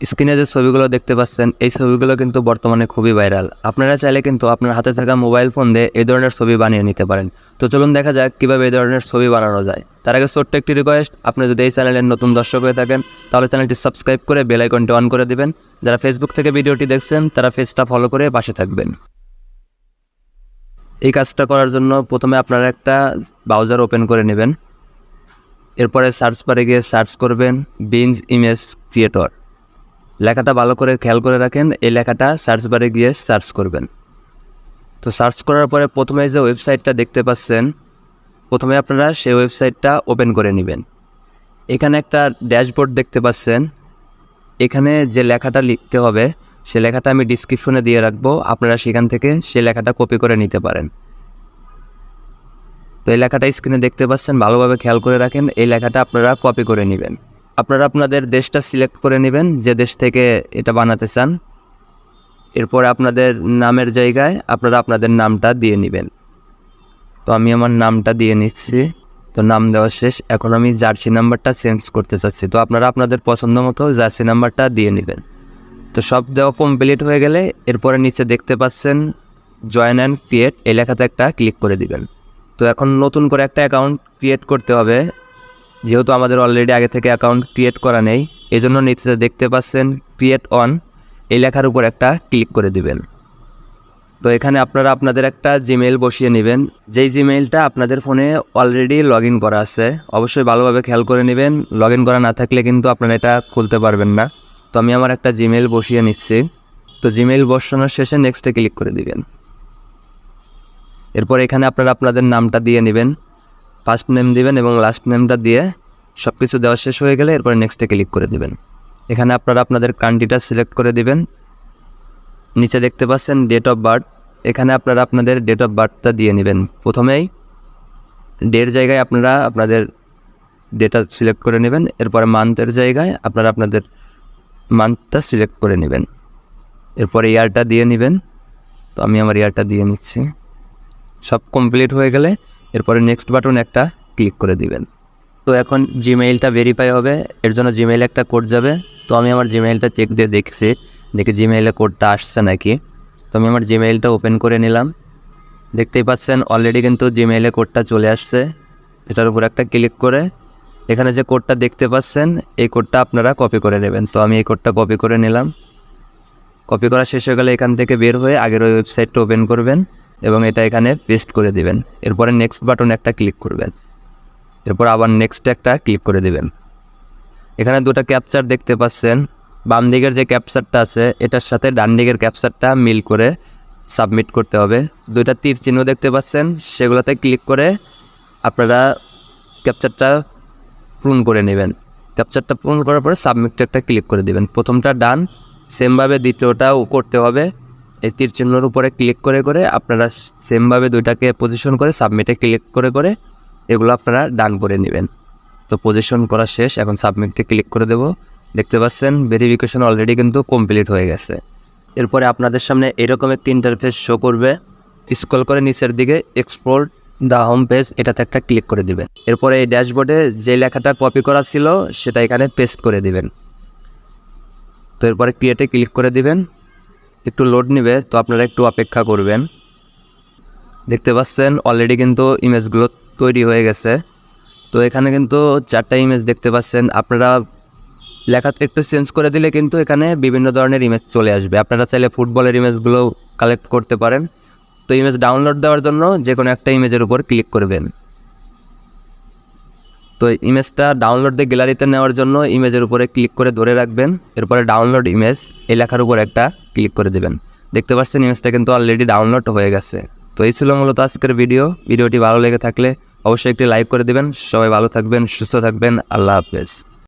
স্ক্রিনে যে ছবিগুলো দেখতে পাচ্ছেন এই ছবিগুলো কিন্তু বর্তমানে খুবই ভাইরাল। আপনারা চাইলে কিন্তু আপনার হাতে থাকা মোবাইল ফোন দিয়ে এই ধরনের ছবি বানিয়ে নিতে পারেন। তো চলুন দেখা যাক কীভাবে এই ধরনের ছবি বানানো যায়। তার আগে ছোট্ট একটি রিকোয়েস্ট, আপনি যদি এই চ্যানেলের নতুন দর্শক হয়ে থাকেন তাহলে চ্যানেলটি সাবস্ক্রাইব করে বেল আইকনটি অন করে দিবেন। যারা ফেসবুক থেকে ভিডিওটি দেখছেন তারা পেজটা ফলো করে পাশে থাকবেন। এই কাজটা করার জন্য প্রথমে আপনারা একটা ব্রাউজার ওপেন করে নেবেন। এরপরে সার্চ বারে গিয়ে সার্চ করবেন বিঞ্জ ইমেজ ক্রিয়েটর। লেখাটা ভালো করে খেয়াল করে রাখেন, এই লেখাটা সার্চ বারে গিয়ে সার্চ করবেন। তো সার্চ করার পরে প্রথমে যে ওয়েবসাইটটা দেখতে পাচ্ছেন, প্রথমে আপনারা সেই ওয়েবসাইটটা ওপেন করে নেবেন। এখানে একটা ড্যাশবোর্ড দেখতে পাচ্ছেন, এখানে যে লেখাটা লিখতে হবে সে লেখাটা আমি ডিসক্রিপশনে দিয়ে রাখবো, আপনারা সেখান থেকে সে লেখাটা কপি করে নিতে পারেন। তো এই লেখাটা স্ক্রিনে দেখতে পাচ্ছেন, ভালোভাবে খেয়াল করে রাখেন, এই লেখাটা আপনারা কপি করে নেবেন। আপনারা আপনাদের দেশটা সিলেক্ট করে নেবেন, যে দেশ থেকে এটা বানাতে চান। এরপর আপনাদের নামের জায়গায় আপনারা আপনাদের নামটা দিয়ে নেবেন। তো আমি আমার নামটা দিয়ে নিচ্ছি। তো নাম দেওয়া শেষ, এখন আমি জার্সি নাম্বারটা চেঞ্জ করতে চাচ্ছি। তো আপনারা আপনাদের পছন্দ মতো জার্সি নাম্বারটা দিয়ে নেবেন। তো সব দেওয়া কমপ্লিট হয়ে গেলে এরপরে নিচে দেখতে পাচ্ছেন জয়েন অ্যান্ড ক্রিয়েট, এই লেখাতে একটা ক্লিক করে দিবেন। তো এখন নতুন করে একটা অ্যাকাউন্ট ক্রিয়েট করতে হবে, যেহেতু আমাদের অলরেডি আগে থেকে অ্যাকাউন্ট ক্রিয়েট করা নেই। এই জন্য নিচে দেখতে পাচ্ছেন ক্রিয়েট অন, এই লেখার উপর একটা ক্লিক করে দিবেন। তো এখানে আপনারা আপনাদের একটা জিমেইল বসিয়ে নেবেন, যেই জিমেইলটা আপনাদের ফোনে অলরেডি লগ ইন করা আছে। অবশ্যই ভালোভাবে খেয়াল করে নেবেন, লগ ইন করা না থাকলে কিন্তু আপনারা এটা খুলতে পারবেন না। তো আমি আমার একটা জিমেইল বসিয়ে নিচ্ছি। তো জিমেইল বসানোর শেষে নেক্সটে ক্লিক করে দিবেন। এরপর এখানে আপনারা আপনাদের নামটা দিয়ে নেবেন, ফার্স্ট নেম দিবেন এবং লাস্ট নেমটা দিয়ে সব কিছু দেওয়া শেষ হয়ে গেলে এরপরে নেক্সটে ক্লিক করে দিবেন। এখানে আপনারা আপনাদের কান্ট্রিটা সিলেক্ট করে দিবেন। নিচে দেখতে পাচ্ছেন ডেট অফ বার্থ, এখানে আপনারা আপনাদের ডেট অফ বার্থটা দিয়ে নেবেন। প্রথমেই ডের জায়গায় আপনারা আপনাদের ডেটা সিলেক্ট করে নেবেন, এরপরে মান্থের জায়গায় আপনারা আপনাদের মান্থটা সিলেক্ট করে নেবেন। এরপরে ইয়ারটা দিয়ে নেবেন। তো আমি আমার ইয়ারটা দিয়ে নিচ্ছি। সব কমপ্লিট হয়ে গেলে এরপরে নেক্সট বাটন একটা ক্লিক করে দিবেন। তো এখন জিমেইলটা ভেরিফাই হবে, এর জন্য জিমেইলে একটা কোড যাবে। তো আমি আমার জিমেইলটা চেক দিয়ে দেখছি, দেখি জিমেইলে কোডটা আসছে নাকি। তো আমি আমার জিমেইলটা ওপেন করে নিলাম। দেখতেই পাচ্ছেন অলরেডি কিন্তু জিমেইলে কোডটা চলে আসছে। এটার উপর একটা ক্লিক করে এখানে যে কোডটা দেখতে পাচ্ছেন এই কোডটা আপনারা কপি করে নেবেন। তো আমি এই কোডটা কপি করে নিলাম। কপি করা শেষ হয়ে গেলে এখান থেকে বের হয়ে আগের ওই ওয়েবসাইটটা ওপেন করবেন এবং এটা এখানে পেস্ট করে দিবেন। এরপরে নেক্সট বাটন একটা ক্লিক করবেন, এরপর আবার নেক্সট একটা ক্লিক করে দিবেন। এখানে দুটো ক্যাপচার দেখতে পাচ্ছেন, বাম দিকের যে ক্যাপচারটা আছে এটার সাথে ডান দিকের ক্যাপচারটা মিল করে সাবমিট করতে হবে। দুইটা তীর চিহ্ন দেখতে পাচ্ছেন, সেগুলোতে ক্লিক করে আপনারা ক্যাপচারটা পূরণ করে নেবেন। ক্যাপচারটা পূরণ করার পরে সাবমিটটা একটা ক্লিক করে দেবেন। প্রথমটা ডান, সেমভাবে দ্বিতীয়টাও করতে হবে। এই তীর চিহ্নের উপরে ক্লিক করে করে আপনারা সেমভাবে দুইটাকে পজিশন করে সাবমিটে ক্লিক করে করে এগুলো আপনারা ডান করে নেবেন। তো পজিশন করা শেষ, এখন সাবমিটে ক্লিক করে দেব। দেখতে পাচ্ছেন ভেরিফিকেশন অলরেডি কিন্তু কমপ্লিট হয়ে গেছে। এরপরে আপনাদের সামনে এরকম একটি ইন্টারফেস শো করবে। স্ক্রল করে নিচের দিকে এক্সপ্লোর দ্য হোম পেজ, এটাতে একটা ক্লিক করে দিবেন। এরপরে এই ড্যাশবোর্ডে যে লেখাটা কপি করা ছিল সেটা এখানে পেস্ট করে দিবেন। তো এরপরে ক্রিয়েটে ক্লিক করে দিবেন। একটু লোড নেবে, তো আপনারা একটু অপেক্ষা করবেন। দেখতে পাচ্ছেন অলরেডি কিন্তু ইমেজগুলো তৈরি হয়ে গেছে। তো এখানে কিন্তু 4টা ইমেজ দেখতে পাচ্ছেন। আপনারা লেখাটা একটু চেঞ্জ করে দিলে কিন্তু এখানে বিভিন্ন ধরনের ইমেজ চলে আসবে। আপনারা চাইলে ফুটবলের ইমেজগুলো কালেক্ট করতে পারেন। তো ইমেজ ডাউনলোড দেওয়ার জন্য যে কোনো একটা ইমেজের উপর ক্লিক করবেন। তো ইমেজটা ডাউনলোড দিয়ে গ্যালারিতে নেওয়ার জন্য ইমেজের উপরে ক্লিক করে ধরে রাখবেন। এরপরে ডাউনলোড ইমেজ এই লেখার উপর একটা ক্লিক করে দেবেন। দেখতে পাচ্ছেন ইমেজটা কিন্তু অলরেডি ডাউনলোড হয়ে গেছে। তো এই ছিল মূলত আজকের ভিডিওটি ভালো লেগে থাকলে অবশ্যই একটি লাইক করে দেবেন। সবাই ভালো থাকবেন, সুস্থ থাকবেন। আল্লাহ হাফেজ।